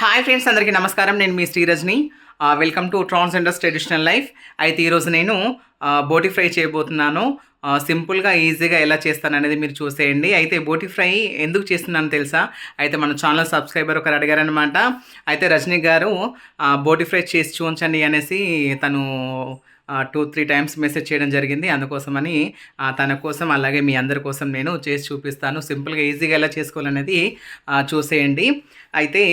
Hi friends, అందరికీ నమస్కారం. నేను మీ Sreerajni. Welcome to transgenders traditional life. అయితే ఈరోజు నేను బోటి ఫ్రై చేయబోతున్నాను. సింపుల్గా ఈజీగా ఎలా చేస్తాను అనేది మీరు చూసేయండి. అయితే బోటి ఫ్రై ఎందుకు చేస్తున్నాను తెలుసా? అయితే మన ఛానల్ సబ్స్క్రైబర్ ఒకరు అడిగారనమాట. అయితే రజనీ గారు బోటి ఫ్రై చేసి చూపించండి అనేసి తను 2-3 టైమ్స్ మెసేజ్ చేయడం జరిగింది. అందుకోసమని తన కోసం అలాగే మీ అందరి కోసం నేను చేసి చూపిస్తాను. సింపుల్గా ఈజీగా ఎలా చేసుకోవాలనేది చూసేయండి. అయితే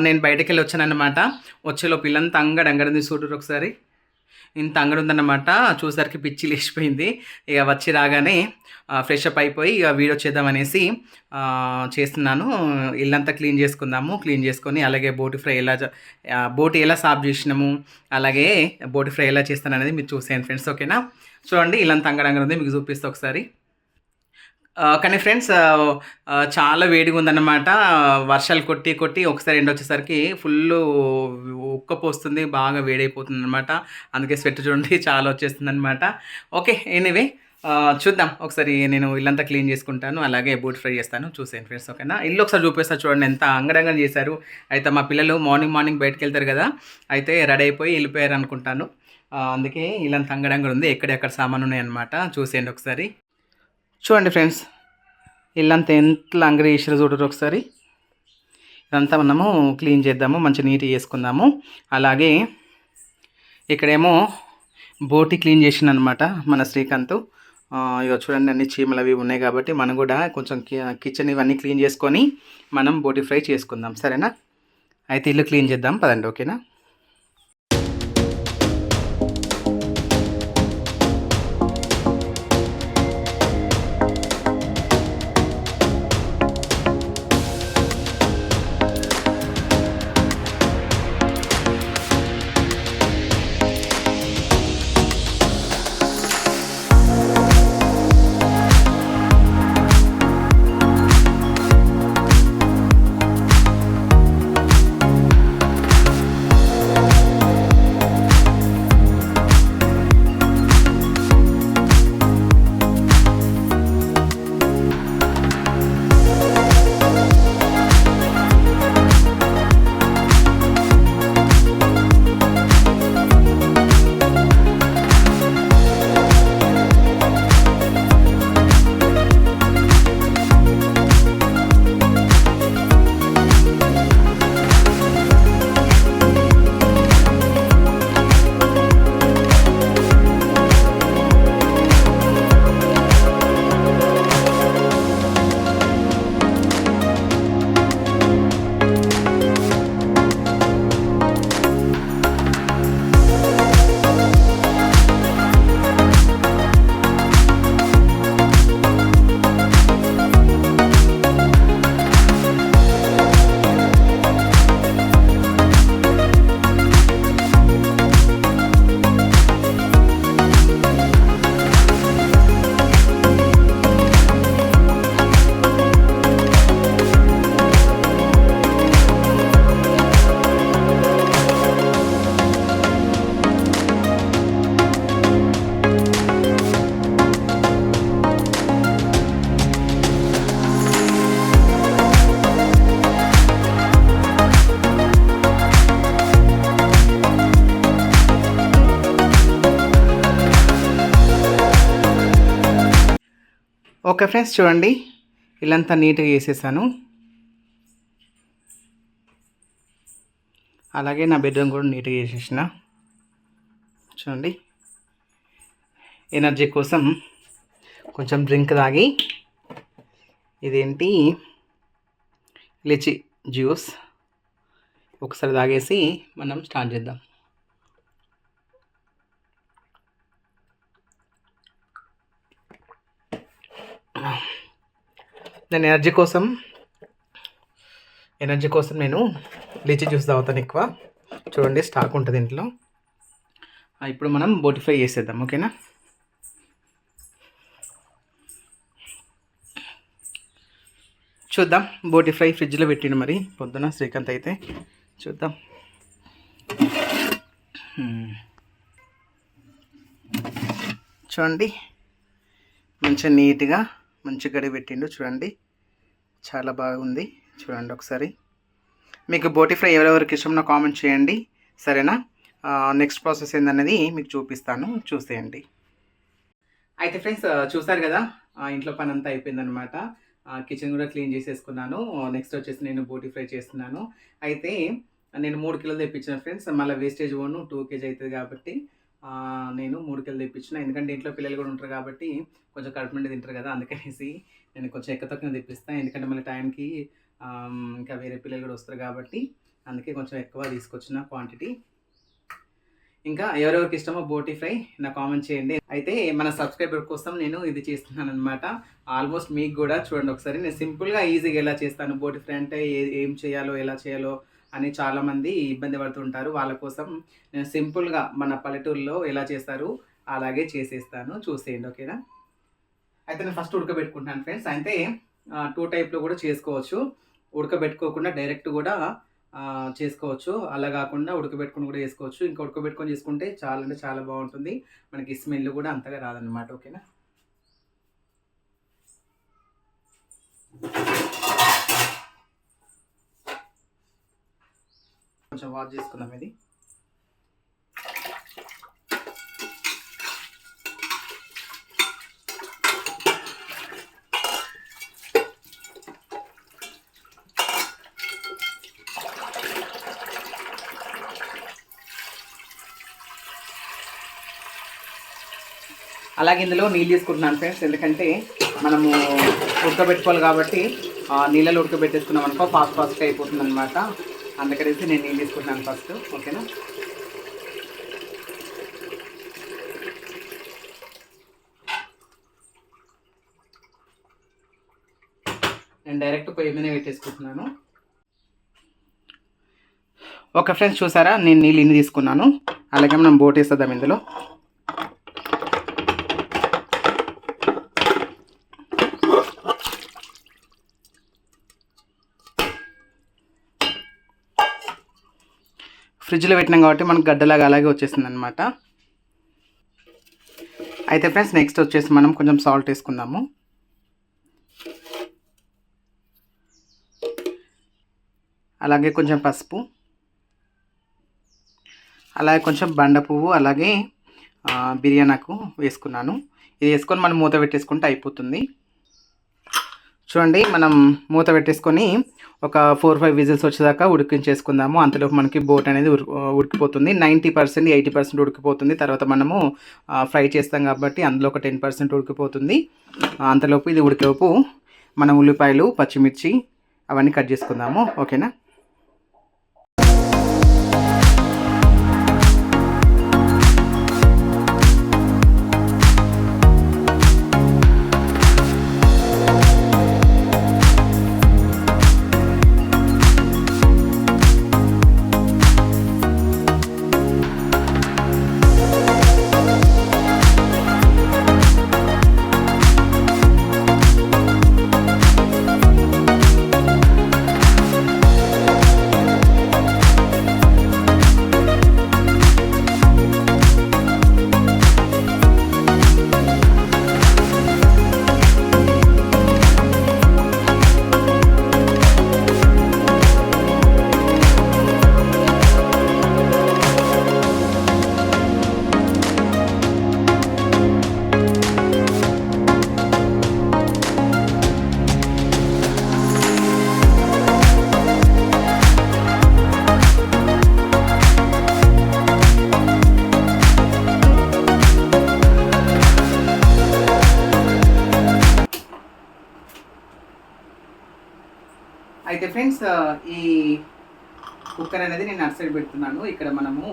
నేను బయటకెళ్ళి వచ్చానన్నమాట. వచ్చేలోపు పిల్లంతా అంగడంగడింది చూడరు ఒకసారి. ఇంత అంగడి ఉందన్నమాట. చూసరికి పిచ్చి లేచిపోయింది. ఇక వచ్చి రాగానే ఫ్రెష్ అప్ అయిపోయి ఇక వీడియో చేద్దామనేసి చేస్తున్నాను. ఇల్లంతా క్లీన్ చేసుకుందాము. క్లీన్ చేసుకొని అలాగే బోటి ఎలా సాఫ్ చేసినాము, అలాగే బోటి ఫ్రై ఎలా చేస్తాను అనేది మీరు చూసేయండి ఫ్రెండ్స్. ఓకేనా? చూడండి, ఇల్లంతా అంగడంగడి ఉంది. మీకు చూపిస్తా ఒకసారి. కానీ ఫ్రెండ్స్ చాలా వేడిగా ఉందన్నమాట. వర్షాలు కొట్టి కొట్టి ఒకసారి ఎండ వచ్చేసరికి ఫుల్లు ఉక్కపోస్తుంది, బాగా వేడైపోతుంది అనమాట. అందుకే స్వెట్ చూడండి చాలా వచ్చేస్తుంది అనమాట. ఓకే, ఎనీవే చూద్దాం. ఒకసారి నేను ఇల్లంతా క్లీన్ చేసుకుంటాను, అలాగే బోట్ ఫ్రై చేస్తాను. చూసేయండి ఫ్రెండ్స్. ఓకేనా? ఇల్లు ఒకసారి చూపిస్తాను చూడండి, ఎంత అంగడంగా చేశారు. అయితే మా పిల్లలు మార్నింగ్ బయటకు వెళ్తారు కదా, అయితే రెడీ అయిపోయి వెళ్ళిపోయారు అనుకుంటాను. అందుకే ఇల్లంతా అంగడంగా ఉంది. ఎక్కడెక్కడ సామాను ఉన్నాయన్నమాట. చూసేయండి ఒకసారి. చూడండి ఫ్రెండ్స్, ఇల్లంతా ఎంత అంగడి చేసారో చూడరు ఒకసారి. ఇదంతా మనము క్లీన్ చేద్దాము, మంచి నీట్గా చేసుకుందాము. అలాగే ఇక్కడేమో బోటి క్లీన్ చేసిన అనమాట మన శ్రీకాంత్. ఇక చూడండి, అన్ని చీమలు అవి ఉన్నాయి కాబట్టి మనం కూడా కొంచెం కిచెన్ ఇవన్నీ క్లీన్ చేసుకొని మనం బోటి ఫ్రై చేసుకుందాం. సరేనా? అయితే ఇల్లు క్లీన్ చేద్దాం పదండి. ఓకేనా? ఓకే ఫ్రెండ్స్, చూడండి, ఇల్లంతా నీట్గా చేసేసాను. అలాగే నా బెడ్రూమ్ కూడా నీట్గా చేసేసిన. చూడండి, ఎనర్జీ కోసం కొంచెం డ్రింక్ తాగి, ఇదేంటి లిచి జ్యూస్ ఒకసారి తాగేసి మనం స్టార్ట్ చేద్దాం. నేను ఎనర్జీ కోసం నేను లిచి జ్యూస్ తాగుతాను ఎక్కువ. చూడండి, స్టాక్ ఉంటుంది ఇంట్లో. ఇప్పుడు మనం బోటి ఫ్రై చేసేద్దాం. ఓకేనా? చూద్దాం. బోటి ఫ్రై ఫ్రిడ్జ్లో పెట్టిండు మరి పొద్దున శ్రీకాంత్. అయితే చూద్దాం. చూడండి, మంచిగా నీట్గా మంచి గడి పెట్టిండు. చూడండి, చాలా బాగుంది. చూడండి ఒకసారి. మీకు బోటి ఫ్రై ఎవరెవరికి ఇష్టమో కామెంట్ చేయండి, సరేనా? నెక్స్ట్ ప్రాసెస్ ఏందన్నది మీకు చూపిస్తాను, చూసేయండి. అయితే ఫ్రెండ్స్ చూసారు కదా, ఇంట్లో పని అంతా అయిపోయిందనమాట. కిచెన్ కూడా క్లీన్ చేసేసుకున్నాను. నెక్స్ట్ వచ్చేసి నేను బోటి ఫ్రై చేస్తున్నాను. అయితే నేను 3 కిలోలు తెప్పించాను ఫ్రెండ్స్. మళ్ళీ వేస్టేజ్ 2 కేజీ అవుతుంది కాబట్టి నేను 3 కిలోలు తెప్పించిన. ఎందుకంటే ఇంట్లో పిల్లలు కూడా ఉంటారు కాబట్టి కొంచెం కడుపు నిండి తింటారు కదా, అందుకనేసి నేను కొంచెం ఎక్కువ తక్కువ తెప్పిస్తాను. ఎందుకంటే మళ్ళీ టైంకి ఇంకా వేరే పిల్లలు కూడా వస్తారు కాబట్టి అందుకే కొంచెం ఎక్కువ తీసుకొచ్చిన క్వాంటిటీ. ఇంకా ఎవరెవరికి ఇష్టమో బోటి ఫ్రై నా కామెంట్ చేయండి. అయితే మన సబ్స్క్రైబర్ కోసం నేను ఇది చేస్తున్నాను అనమాట. ఆల్మోస్ట్ మీకు కూడా చూడండి ఒకసారి, నేను సింపుల్గా ఈజీగా ఎలా చేస్తాను బోటి ఫ్రై అంటే ఏం చేయాలో ఎలా చేయాలో అని చాలామంది ఇబ్బంది పడుతుంటారు. వాళ్ళ కోసం నేను సింపుల్గా మన పల్లెటూరులో ఎలా చేస్తారు అలాగే చేసేస్తాను, చూసేయండి, ఓకేనా? అయితే నేను ఫస్ట్ ఉడకబెట్టుకుంటాను ఫ్రెండ్స్. అయితే 2 టైప్లో కూడా చేసుకోవచ్చు. ఉడకబెట్టుకోకుండా డైరెక్ట్ కూడా చేసుకోవచ్చు, అలా కాకుండా ఉడకబెట్టుకొని కూడా చేసుకోవచ్చు. ఇంకా ఉడకబెట్టుకొని చేసుకుంటే చాలా అంటే చాలా బాగుంటుంది, మనకి స్మెల్ కూడా అంతగా రాదనమాట, ఓకేనా? కొంచెం వాష్ చేసుకుందాం ఇది. అలాగే ఇందులో నీళ్ళు తీసుకుంటున్నాను ఫ్రెండ్స్, ఎందుకంటే మనము ఉడకబెట్టుకోవాలి కాబట్టి నీళ్ళలో ఉడకబెట్టేసుకున్నాం అనుకో ఫాస్ట్గా అయిపోతుంది అనమాట. అందుకనేసి నేను నీళ్ళు తీసుకుంటున్నాను ఫస్ట్, ఓకేనా? నేను డైరెక్ట్ పొయ్యి మీద పెట్టేసుకుంటున్నాను. ఓకే ఫ్రెండ్స్, చూసారా నేను నీళ్ళు ఇన్ని తీసుకున్నాను. అలాగే మనం బోట్ వేస్తుందాం ఇందులో. ఫ్రిడ్జ్లో పెట్టినాం కాబట్టి మనకు గడ్డలాగా అలాగే వచ్చేసింది అనమాట. అయితే ఫ్రెండ్స్ నెక్స్ట్ వచ్చేసి మనం కొంచెం సాల్ట్ వేసుకుందాము. అలాగే కొంచెం పసుపు, అలాగే కొంచెం బండ పువ్వు, అలాగే బిర్యానాకు వేసుకున్నాను. ఇది వేసుకొని మనం మూత పెట్టేసుకుంటే అయిపోతుంది. చూడండి, మనం మూత పెట్టేసుకొని ఒక 4-5 విజిల్స్ వచ్చేదాకా ఉడికించేసుకుందాము. అంతలోపు మనకి బోట్ అనేది ఉడికిపోతుంది. 90% 80% ఉడికిపోతుంది. తర్వాత మనము ఫ్రై చేస్తాం కాబట్టి అందులో ఒక 10% ఉడికిపోతుంది. అంతలోపు ఇది ఉడికేలోపు మనం ఉల్లిపాయలు, పచ్చిమిర్చి అవన్నీ కట్ చేసుకుందాము, ఓకేనా? అయితే ఫ్రెండ్స్ ఈ కుక్కర్ అనేది నేను అటు సైడ్ పెడుతున్నాను. ఇక్కడ మనము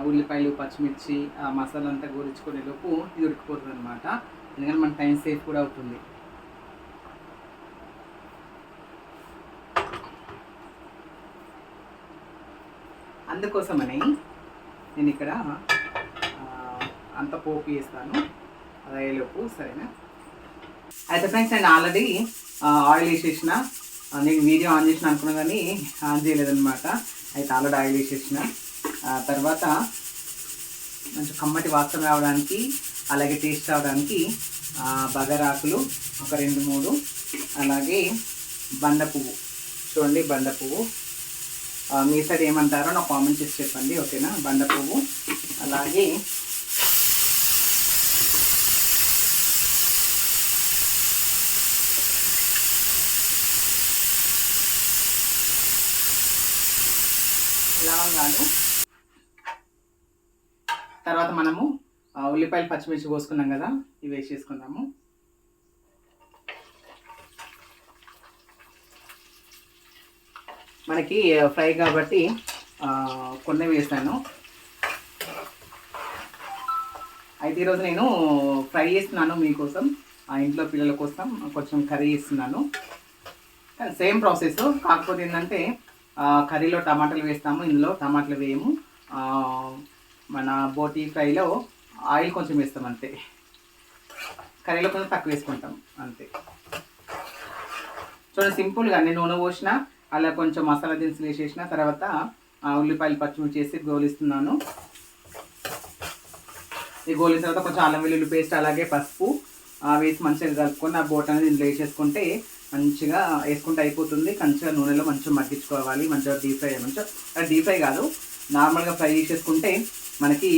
ఉల్లిపాయలు, పచ్చిమిర్చి మసాలా అంతా గోరించుకునే లోపు ఇది ఉడికిపోతుంది అనమాట. ఎందుకంటే మన టైం సేఫ్ కూడా అవుతుంది. అందుకోసమని నేను ఇక్కడ అంత పోపు వేస్తాను, అది అయ్యేలోపు, సరేనా? అయితే ఫ్రెండ్స్ నేను ఆల్రెడీ ఆయిల్ వేసేసిన. నేను వీడియో ఆన్ చేసిన అనుకున్నా కానీ ఆన్ చేయలేదన్నమాట. అయితే ఆల్రెడీ ఆయిల్ వేసేసిన. తర్వాత మంచి కమ్మటి వాసన రావడానికి, అలాగే టేస్ట్ రావడానికి బగరాకులు ఒక 2-3, అలాగే బండ పువ్వు, చూడండి బండ పువ్వు మీ సైడ్ ఏమంటారో నాకు కామెంట్ చేసి చెప్పండి, ఓకేనా. బండ పువ్వు అలాగే లవంగాలు, తర్వాత మనము ఉల్లిపాయలు పచ్చిమిర్చి కోసుకున్నాం కదా, ఇవి వేసేసుకుందాము. మనకి ఫ్రై కాబట్టి కొన్ని వేసాను. అయితే ఈరోజు నేను ఫ్రై చేస్తున్నాను మీకోసం, ఇంట్లో పిల్లల కోసం కొంచెం కర్రీ చేస్తున్నాను. సేమ్ ప్రాసెస్, కాకపోతే ఏంటంటే కర్రీలో టమాటాలు వేస్తాము, ఇందులో టమాటాలు వేయము. మన బోటీ ఫ్రైలో ఆయిల్ కొంచెం వేస్తాం అంతే, కర్రీలో కొంచెం తక్కువ వేసుకుంటాం అంతే. చూడండి సింపుల్గా నేను నూనె పోసిన, అలా కొంచెం మసాలా దినుసులు వేసేసిన తర్వాత ఉల్లిపాయలు పచ్చిమిర్చి చేసి గోలిస్తున్నాను. ఈ గోలిన తర్వాత కొంచెం అల్లం వెల్లుల్లి పేస్ట్ అలాగే పసుపు వేసి మంచిగా కలుపుకొని ఆ బోట్ అనేది ఇందులో వేసేసుకుంటే మంచిగా వేసుకుంటే అయిపోతుంది. మంచిగా నూనెలో మంచిగా మగ్గించుకోవాలి, మంచిగా డీప్ ఫ్రై, మంచిగా డీప్ ఫ్రై కాదు నార్మల్గా ఫ్రై చేసేసుకుంటే మనకి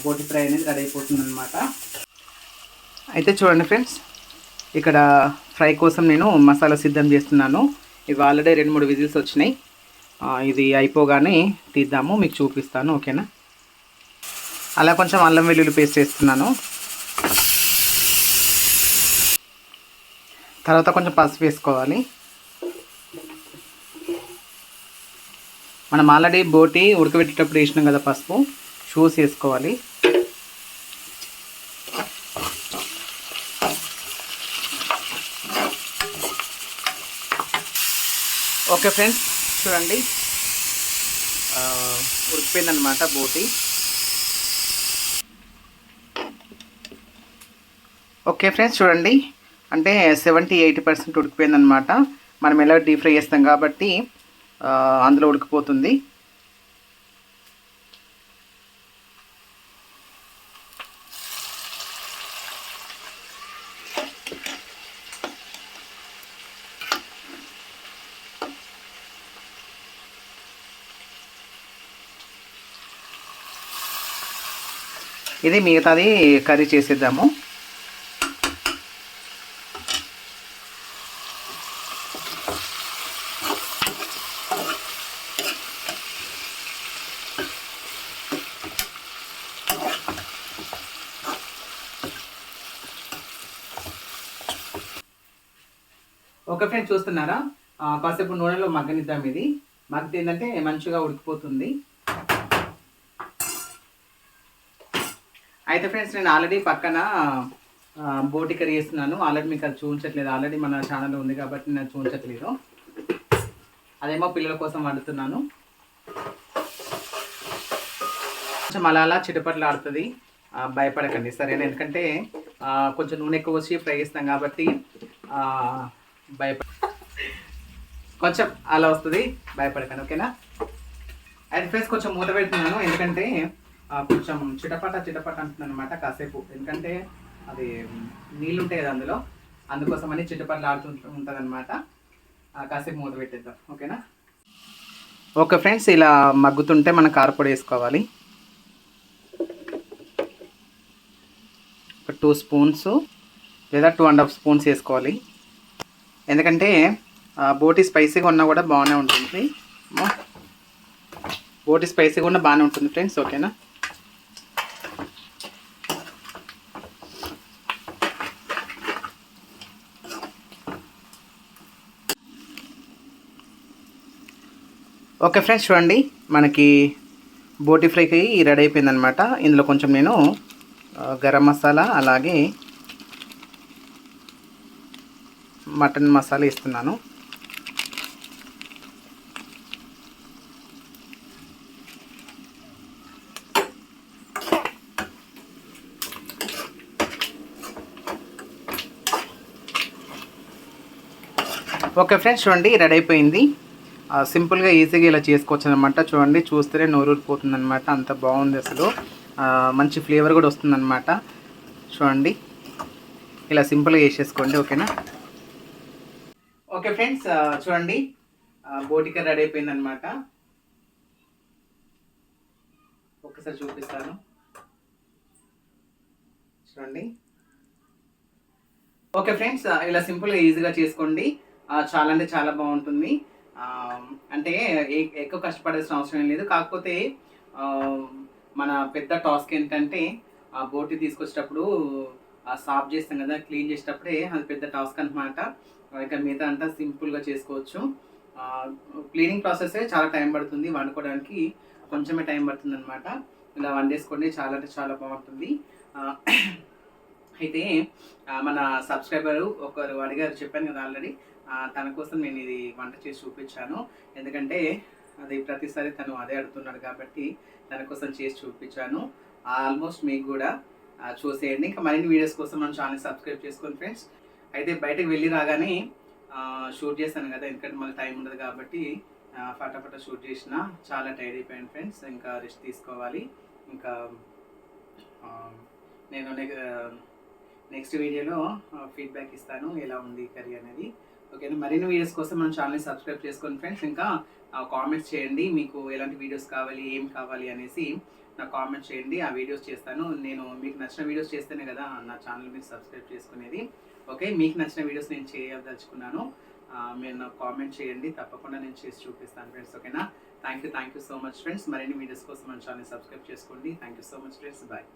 బోటి ఫ్రై అనేది రెడీ అయిపోతుంది అనమాట. అయితే చూడండి ఫ్రెండ్స్, ఇక్కడ ఫ్రై కోసం నేను మసాలా సిద్ధం చేస్తున్నాను. ఇవి ఆల్రెడీ 2-3 విజిల్స్ వచ్చినాయి. ఇది అయిపోగానే తీద్దాము, మీకు చూపిస్తాను, ఓకేనా. అలా కొంచెం అల్లం వెల్లుల్లి పేస్ట్ వేస్తున్నాను. తర్వాత కొంచెం పసుపు వేసుకోవాలి. మనం ఆల్రెడీ బోటి ఉడకబెట్టేటప్పుడు వేసినాం కదా పసుపు, చూసి వేసుకోవాలి. ఓకే ఫ్రెండ్స్, చూడండి ఉడికిపోయిందనమాట బోటి. ఓకే ఫ్రెండ్స్, చూడండి అంటే 70-80% ఉడికిపోయిందనమాట. మనం ఎలా డీప్ ఫ్రై చేస్తాం కాబట్టి అందులో ఉడికిపోతుంది. ఇది మిగతాది కర్రీ చేసేద్దాము. ఓకే ఫ్రెండ్స్, చూస్తున్నారా, కాసేపు నూనెలో మగ్గనిద్దాం. ఇది మగ్గితే ఏంటంటే మంచిగా ఉడికిపోతుంది. అయితే ఫ్రెండ్స్, నేను ఆల్రెడీ పక్కన బోటి కర్రీ చేస్తున్నాను. ఆల్రెడీ మీకు అది చూపించట్లేదు, ఆల్రెడీ మన ఛానల్లో ఉంది కాబట్టి నేను చూపించట్లేదు. అదేమో పిల్లల కోసం వండుతున్నాను. కొంచెం అలా చిటపట్లు ఆడుతుంది, భయపడకండి సరేనా. ఎందుకంటే కొంచెం నూనె ఎక్కువ వచ్చి ఫ్రై చేస్తాం కాబట్టి కొంచెం అలా వస్తుంది, భయపడకండి, ఓకేనా. అయితే ఫ్రెండ్స్ కొంచెం మూత పెడుతున్నాను, ఎందుకంటే కొంచెం చిటపట అంటున్నాను అనమాట కాసేపు. ఎందుకంటే అది నీళ్ళు ఉంటాయి కదా అందులో, అందుకోసమని చిటపట్లు ఆడుతూ ఉంటుంది అనమాట. కాసేపు మూత పెట్టేద్దాం, ఓకేనా. ఓకే ఫ్రెండ్స్, ఇలా మగ్గుతుంటే మనం కారపొడి వేసుకోవాలి. ఒక 2 స్పూన్స్ లేదా 2.5 స్పూన్స్ వేసుకోవాలి. ఎందుకంటే బోటి స్పైసీగా ఉన్నా కూడా బాగానే ఉంటుంది, బోటి స్పైసీగా ఉన్నా బాగానే ఉంటుంది ఫ్రెండ్స్, ఓకేనా. ఓకే ఫ్రెండ్స్, చూడండి మనకి బోటి ఫ్రైకి రెడీ అయిపోయిందనమాట. ఇందులో కొంచెం నేను గరం మసాలా అలాగే మటన్ మసాలా ఇస్తున్నాను. ఓకే ఫ్రెండ్స్, చూడండి రెడీ అయిపోయింది. సింపుల్గా ఈజీగా ఇలా చేసుకోవచ్చు అనమాట. చూడండి చూస్తేనే నోరూరిపోతుంది అనమాట, అంత బాగుంది అసలు. మంచి ఫ్లేవర్ కూడా వస్తుందన్నమాట. చూడండి ఇలా సింపుల్గా వేసేసుకోండి, ఓకేనా. ఓకే ఫ్రెండ్స్, చూడండి బోటి కర్రీ రెడీ అయిపోయిందనమాట. ఒక్కసారి చూపిస్తాను చూడండి. ఓకే ఫ్రెండ్స్, ఇలా సింపుల్గా ఈజీగా చేసుకోండి. చాలా అంటే చాలా బాగుంటుంది. ఆ, అంటే ఎక్కువ కష్టపడాల్సిన అవసరం ఏం లేదు. కాకపోతే ఆ, మన పెద్ద టాస్క్ ఏంటంటే బోటి తీసుకొచ్చేటప్పుడు సాఫ్ చేస్తాం కదా, క్లీన్ చేసేటప్పుడే అది పెద్ద టాస్క్ అనమాట. ఇక మిగతా అంతా సింపుల్గా చేసుకోవచ్చు. క్లీనింగ్ ప్రాసెస్ చాలా టైం పడుతుంది, వండుకోవడానికి కొంచెమే టైం పడుతుంది అనమాట. ఇలా వండేసుకోండి, చాలా అంటే చాలా బాగుంటుంది. ఆ, అయితే మన సబ్స్క్రైబరు ఒకరు అడిగారు, చెప్పాను కదా ఆల్రెడీ. తన కోసం నేను ఇది వంట చేసి చూపించాను. ఎందుకంటే అది ప్రతిసారి తను అదే అడుగుతున్నాడు కాబట్టి తన కోసం చేసి చూపించాను. ఆల్మోస్ట్ మీకు కూడా చూసేయండి. ఇంకా మరిన్ని వీడియోస్ కోసం మన ఛానల్ సబ్స్క్రైబ్ చేసుకోండి ఫ్రెండ్స్. అయితే బయటకు వెళ్ళి రాగానే షూట్ చేశాను కదా, ఎందుకంటే మళ్ళీ టైం ఉండదు కాబట్టి ఫటాఫట షూట్ చేసిన. చాలా టైర్డ్ అయిపోయాను ఫ్రెండ్స్, ఇంకా రెస్ట్ తీసుకోవాలి. ఇంకా ఆ, నేను నెక్స్ట్ వీడియోలో ఫీడ్బ్యాక్ ఇస్తాను ఎలా ఉంది కర్రీ అనేది. ఓకేనా, మరిన్ని వీడియోస్ కోసం మన ఛానల్ని సబ్స్క్రైబ్ చేసుకోండి ఫ్రెండ్స్. ఇంకా కామెంట్స్ చేయండి, మీకు ఎలాంటి వీడియోస్ కావాలి, ఏం కావాలి అనేసి నాకు కామెంట్ చేయండి. ఆ వీడియోస్ చేస్తాను. నేను మీకు నచ్చిన వీడియోస్ చేస్తేనే కదా నా ఛానల్ మీరు సబ్స్క్రైబ్ చేసుకునేది. ఓకే, మీకు నచ్చిన వీడియోస్ నేను చేయదలుచుకున్నాను. మీరు నాకు కామెంట్ చేయండి, తప్పకుండా నేను చేసి చూపిస్తాను ఫ్రెండ్స్. ఓకేనా, thank you so much friends. మరిన్ని వీడియోస్ కోసం మన ఛానల్ సబ్స్క్రైబ్ చేసుకోండి. Thank you so much friends, bye.